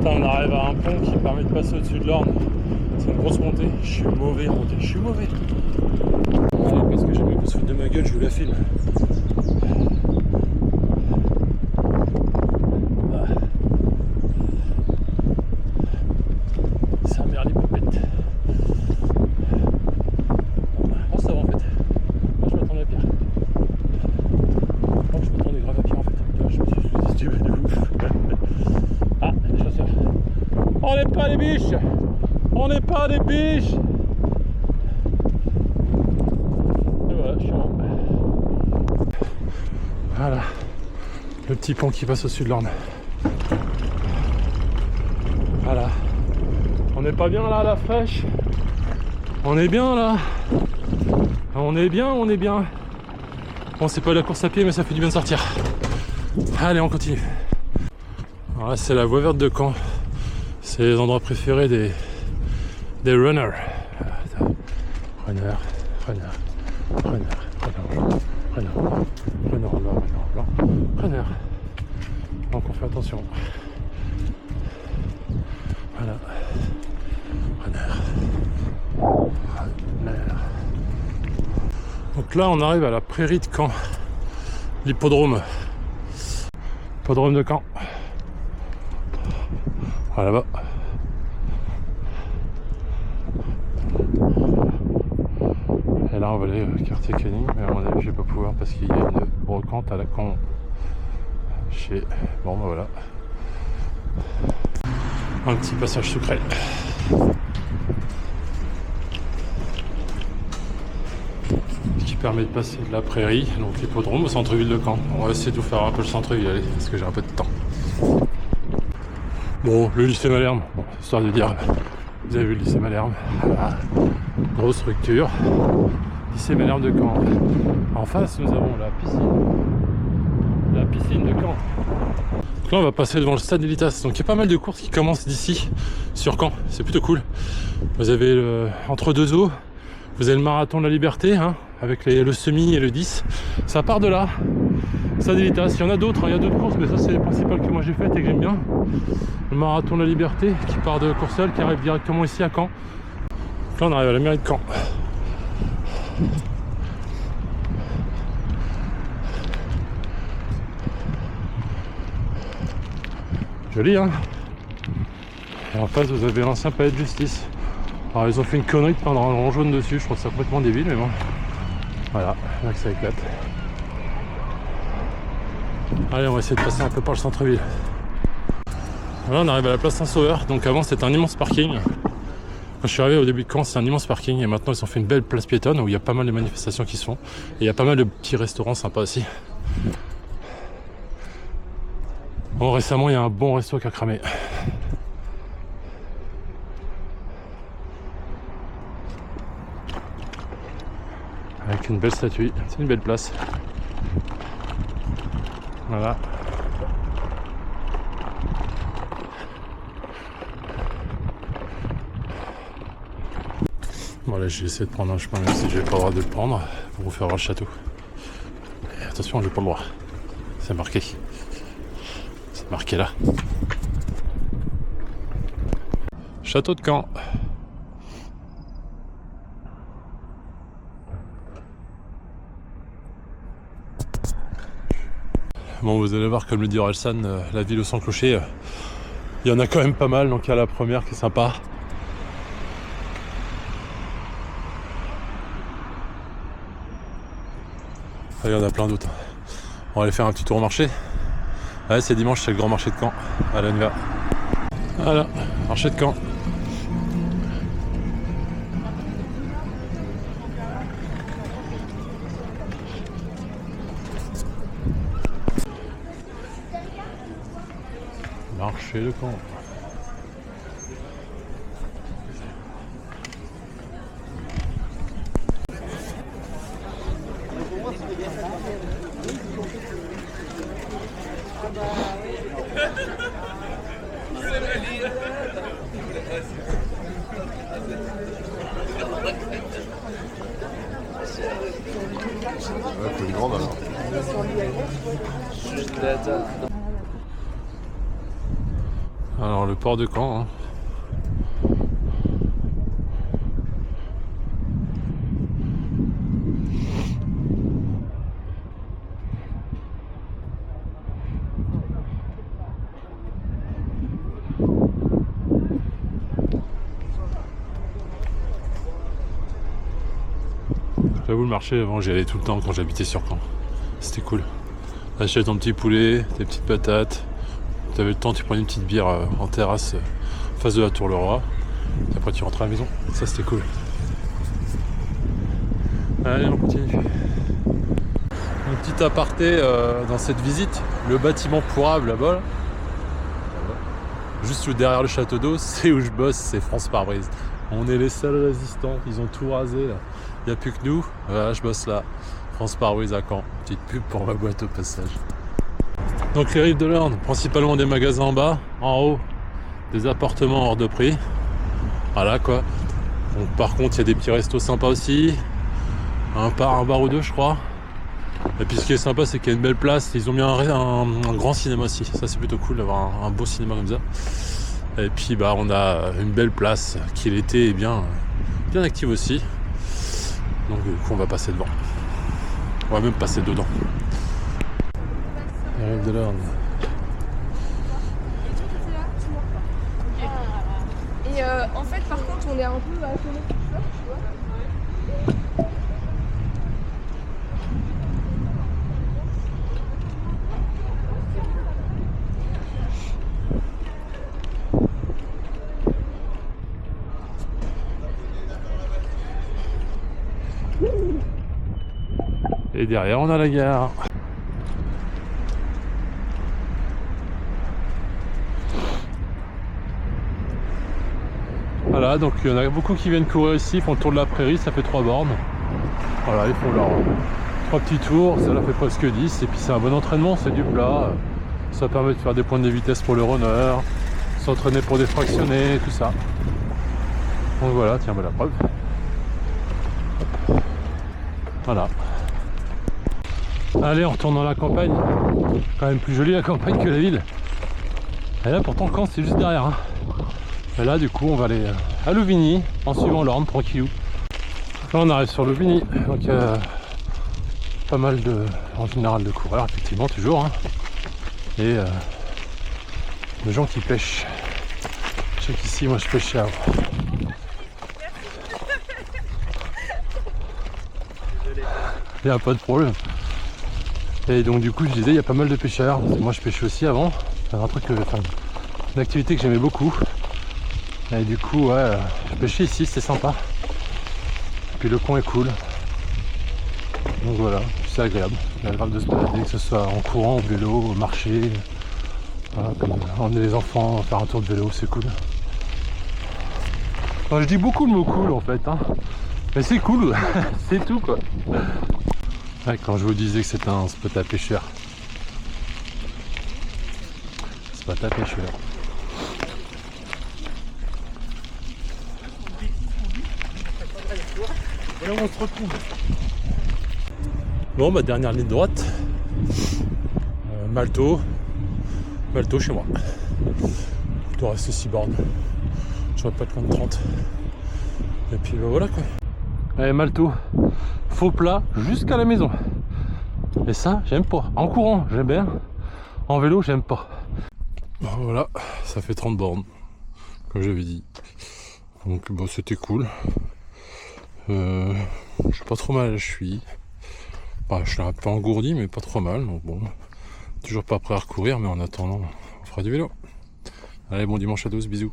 Putain, on arrive à un pont qui permet de passer au-dessus de l'Orne. C'est une grosse montée. Je suis mauvais en montée. Je suis mauvais. Allez, parce que j'aime pas se foutre de ma gueule, je vous la filme. Ça merde les popettes. Oh, ça va en fait. Moi je m'attendais à pire. Oh, je m'attendais grave à pire en fait. Putain, je me suis sous-estimé de ouf. Ah, les chasseurs. On n'est pas des biches. On n'est pas des biches. Et voilà, je suis en haut. Voilà. Le petit pont qui passe au-dessus de l'Orne. Voilà. On n'est pas bien là à la fraîche. On est bien là. On est bien, on est bien. Bon, c'est pas la course à pied, mais ça fait du bien de sortir. Allez, on continue. Alors là, c'est la voie verte de Caen. C'est les endroits préférés des runners. Runner, runner, runner, runner, runner, runner. Donc on fait attention. Voilà. Runner. Donc là on arrive à la prairie de Caen. L'hippodrome. Hippodrome de Caen. Voilà là-bas. Et là on va aller quartier Canning, mais à mon avis je vais pas pouvoir parce qu'il y a une brocante à la con chez. Bon bah voilà. Un petit passage secret. Qui permet de passer de la prairie, donc l'hippodrome, au centre-ville de Caen. On va essayer de vous faire un peu le centre-ville, allez, parce que j'ai un peu de temps. Bon, le lycée Malherbe, bon, histoire de dire, vous avez vu le lycée Malherbe, voilà. Grosse structure, lycée Malherbe de Caen. En face, nous avons la piscine de Caen. Donc là, on va passer devant le stade Elitas. Donc il y a pas mal de courses qui commencent d'ici, sur Caen, c'est plutôt cool. Vous avez entre deux eaux, vous avez le marathon de la liberté, hein, avec le semi et le 10. Ça part de là, stade Elitas. Il y en a d'autres, hein, il y a d'autres courses, mais ça c'est les principales que moi j'ai faites et que j'aime bien. Le marathon de la liberté qui part de Courseulles, qui arrive directement ici à Caen. Donc là on arrive à la mairie de Caen. Joli, hein. Et en face vous avez l'ancien palais de justice. Alors ils ont fait une connerie de peindre un rond jaune dessus, je trouve ça complètement débile, mais bon. Voilà, là que ça éclate. Allez, on va essayer de passer un peu par le centre-ville. Là on arrive à la place Saint-Sauveur, donc avant c'était un immense parking. Quand je suis arrivé au début de Caen, c'est un immense parking, et maintenant ils ont fait une belle place piétonne où il y a pas mal de manifestations qui se font. Et il y a pas mal de petits restaurants sympas aussi. Bon, récemment il y a un bon resto qui a cramé. Avec une belle statue, c'est une belle place. Voilà. Bon là j'ai essayé de prendre un chemin même si j'ai pas le droit de le prendre pour vous faire voir le château. Et attention, j'ai pas le droit. C'est marqué. C'est marqué là. Château de Caen. Bon, vous allez voir, comme le dit Orelsan, la ville au sans clocher, il y en a quand même pas mal. Donc il y a la première qui est sympa. Il y en a plein d'autres. On va aller faire un petit tour au marché. Ouais, c'est dimanche, c'est le grand marché de Caen. Allez, on y va. Voilà, marché de Caen. Marché de Caen. Ouais, faut une grande alors. Alors le port de Caen, hein. J'avoue, le marché avant j'y allais tout le temps quand j'habitais sur Caen. C'était cool. T'achètes ton petit poulet, tes petites patates. T'avais le temps, tu prenais une petite bière en terrasse en face de la Tour Leroy. Et après tu rentres à la maison. Ça c'était cool. Allez, on continue. Un petit aparté dans cette visite. Le bâtiment pourrable là-bas. Là. Juste derrière le château d'eau, c'est où je bosse, c'est France Pare-Brise. On est les seuls résistants, ils ont tout rasé là. Il n'y a plus que nous. Voilà, je bosse là. France Pare-Brise à Caen. Petite pub pour ma boîte au passage. Donc les rives de l'Orne, principalement des magasins en bas, en haut, des appartements hors de prix. Voilà quoi. Donc, par contre, il y a des petits restos sympas aussi. Un bar ou deux, je crois. Et puis ce qui est sympa, c'est qu'il y a une belle place. Ils ont mis un grand cinéma aussi. Ça, c'est plutôt cool d'avoir un beau cinéma comme ça. Et puis bah on a une belle place qui l'été est bien active aussi. Donc du coup on va passer devant. On va même passer dedans. La rive de l'Orne. Et en fait par contre on est un peu à côté de ça, tu vois. Et derrière on a la gare. Voilà, donc il y en a beaucoup qui viennent courir ici, ils font le tour de la prairie, ça fait 3 bornes. Voilà, ils font leurs 3 petits tours, ça leur fait presque 10, et puis c'est un bon entraînement, c'est du plat. Ça permet de faire des points de vitesse pour le runner, s'entraîner pour des fractionnés, tout ça. Donc voilà, tiens, bah la preuve. Voilà. Allez, on retourne dans la campagne. Quand même plus jolie la campagne que la ville. Et là pourtant Caen c'est juste derrière. Hein. Et là du coup on va aller à Louvigny en suivant l'Orne, tranquillou. Là on arrive sur Louvigny. Donc pas mal en général de coureurs effectivement toujours. Hein. Et de gens qui pêchent. Je sais qu'ici moi je pêchais avant. Il n'y a pas de problème. Et donc du coup je disais il y a pas mal de pêcheurs. Moi je pêchais aussi avant. C'est un truc, une activité que j'aimais beaucoup. Et du coup ouais, je pêchais ici, c'était sympa. Et puis le pont est cool. Donc voilà, c'est agréable. C'est agréable de se balader, que ce soit en courant, au vélo, au marché. Voilà, comme emmener les enfants faire un tour de vélo, c'est cool. Enfin, je dis beaucoup le mot cool en fait. Hein. Mais c'est cool, c'est tout quoi. Ouais, quand je vous disais que c'était un spot à pêcheurs. Spot à pêcheurs. Et là on se retrouve. Bon bah dernière ligne droite. Malto chez moi. Il doit rester 6 bornes. Je vois pas de compte 30. Et puis bah, voilà quoi. Allez Malto. Faux plat jusqu'à la maison. Et ça, j'aime pas. En courant, j'aime bien. En vélo, j'aime pas. Voilà, ça fait 30 bornes, comme j'avais dit. Donc bon, c'était cool. Je suis pas trop mal, je suis un peu engourdi, mais pas trop mal. Donc bon, toujours pas prêt à recourir, mais en attendant, on fera du vélo. Allez, bon dimanche à tous, bisous.